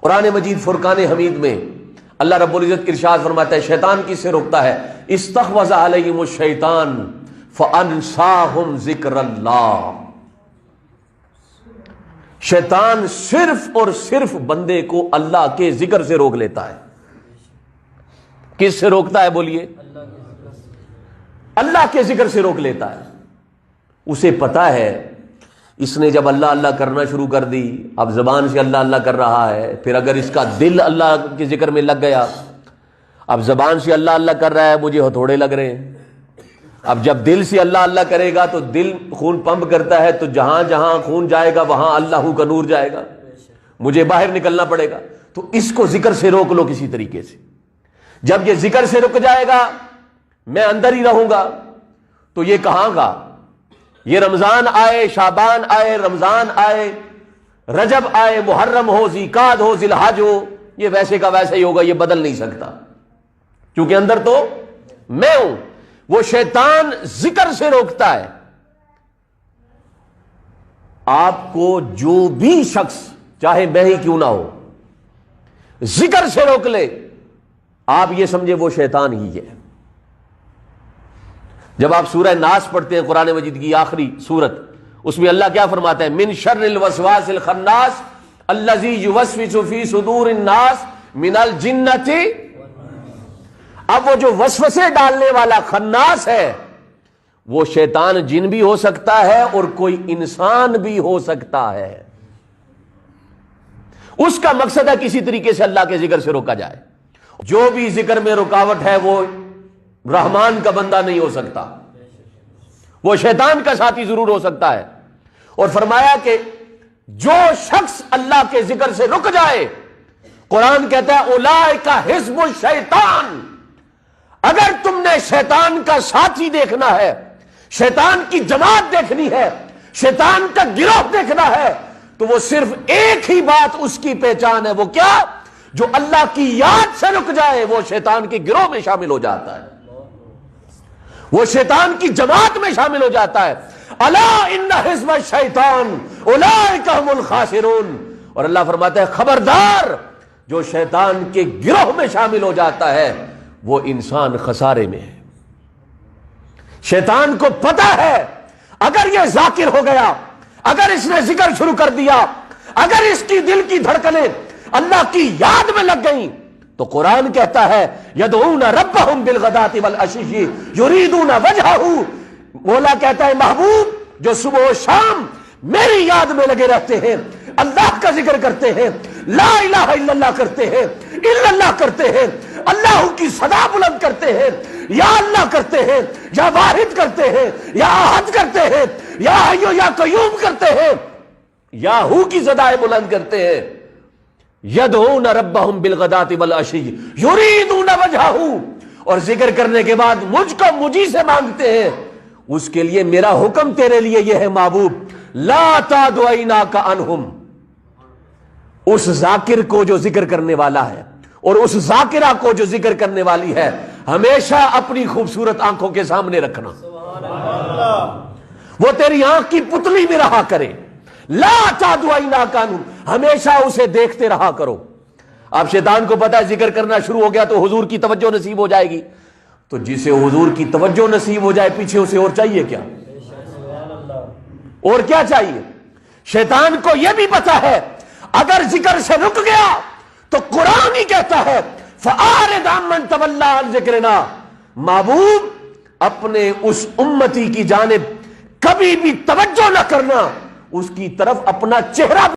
قرآن مجید فرقان حمید میں اللہ رب العزت ارشاد فرماتا ہے شیطان کس سے روکتا ہے؟ استحوذ علیہم الشیطان فانساہم ذکر اللہ. شیطان صرف اور صرف بندے کو اللہ کے ذکر سے روک لیتا ہے. کس سے روکتا ہے بولیے؟ اللہ کے ذکر سے روک لیتا ہے. اسے پتا ہے اس نے جب اللہ اللہ کرنا شروع کر دی، اب زبان سے اللہ اللہ کر رہا ہے، پھر اگر اس کا دل اللہ کے ذکر میں لگ گیا، اب زبان سے اللہ اللہ کر رہا ہے، مجھے ہتھوڑے لگ رہے ہیں. اب جب دل سے اللہ اللہ کرے گا تو دل خون پمپ کرتا ہے، تو جہاں جہاں خون جائے گا وہاں اللہ کا نور جائے گا، مجھے باہر نکلنا پڑے گا. تو اس کو ذکر سے روک لو کسی طریقے سے. جب یہ ذکر سے رک جائے گا، میں اندر ہی رہوں گا، تو یہ کہاں گا؟ یہ رمضان آئے، شعبان آئے، رمضان آئے، رجب آئے، محرم ہو، ذیقعد ہو، ذی الحج ہو، یہ ویسے کا ویسے ہی ہوگا، یہ بدل نہیں سکتا، کیونکہ اندر تو میں ہوں. وہ شیطان ذکر سے روکتا ہے. آپ کو جو بھی شخص چاہے میں ہی کیوں نہ ہو ذکر سے روک لے، آپ یہ سمجھے وہ شیطان ہی ہے. جب آپ سورہ ناس پڑھتے ہیں، قرآن مجید کی آخری سورت، اس میں اللہ کیا فرماتا ہے؟ من شر الوسواس الخناس الذی یوسوس فی صدور الناس من الجنۃ. اب وہ جو وسوسے ڈالنے والا خناس ہے، وہ شیطان جن بھی ہو سکتا ہے اور کوئی انسان بھی ہو سکتا ہے. اس کا مقصد ہے کسی طریقے سے اللہ کے ذکر سے روکا جائے. جو بھی ذکر میں رکاوٹ ہے وہ رحمان کا بندہ نہیں ہو سکتا، وہ شیطان کا ساتھی ضرور ہو سکتا ہے. اور فرمایا کہ جو شخص اللہ کے ذکر سے رک جائے، قرآن کہتا ہے اولئک حزب الشیطان. اگر تم نے شیطان کا ساتھی دیکھنا ہے، شیطان کی جماعت دیکھنی ہے، شیطان کا گروہ دیکھنا ہے، تو وہ صرف ایک ہی بات اس کی پہچان ہے. وہ کیا؟ جو اللہ کی یاد سے رک جائے وہ شیطان کے گروہ میں شامل ہو جاتا ہے، وہ شیطان کی جماعت میں شامل ہو جاتا ہے. الا ان حزب الشیطان اولئک هم الخاسرون. اور اللہ فرماتا ہے خبردار، جو شیطان کے گروہ میں شامل ہو جاتا ہے وہ انسان خسارے میں ہے. شیطان کو پتا ہے اگر یہ ذاکر ہو گیا، اگر اس نے ذکر شروع کر دیا، اگر اس کی دل کی دھڑکنیں اللہ کی یاد میں لگ گئیں، تو قرآن کہتا ہے یدعون ربہم بالغداۃ والعشی یریدون وجہہ. مولا کہتا ہے محبوب جو صبح و شام میری یاد میں لگے رہتے ہیں، اللہ کا ذکر کرتے ہیں، لا الہ الا اللہ کرتے ہیں، الا اللہ کرتے ہیں، اللہ کی صدا بلند کرتے ہیں، یا اللہ کرتے ہیں، یا واحد کرتے ہیں، یا احد کرتے ہیں، یا حی یا قیوم کرتے ہیں، یا ہو کی صدائے بلند کرتے ہیں. یدعون ربہم بالغداۃ والعشی یریدون وجہہ. اور ذکر کرنے کے بعد مجھ کو مجھی سے مانگتے ہیں. اس کے لیے میرا حکم تیرے لیے یہ ہے محبوب، لا تعد عیناک عنہم. اس ذاکر کو جو ذکر کرنے والا ہے اور اس ذاکرہ کو جو ذکر کرنے والی ہے، ہمیشہ اپنی خوبصورت آنکھوں کے سامنے رکھنا. وہ تیری آنکھ کی پتلی میں رہا کرے. لا تعد عیناک عنہم، ہمیشہ اسے دیکھتے رہا کرو. اب شیطان کو پتا ہے ذکر کرنا شروع ہو گیا تو حضور کی توجہ نصیب ہو جائے گی. تو جسے حضور کی توجہ نصیب ہو جائے پیچھے اسے اور چاہیے کیا؟ اور کیا چاہیے؟ شیطان کو یہ بھی پتا ہے اگر ذکر سے رک گیا تو قرآن ہی کہتا ہے فَأَعْرِضْ عَمَّنْ تَوَلَّىٰ عَنْ ذِكْرِنَا. محبوب اپنے اس امتی کی جانب کبھی بھی توجہ نہ کرنا، اس کی طرف اپنا چہرہ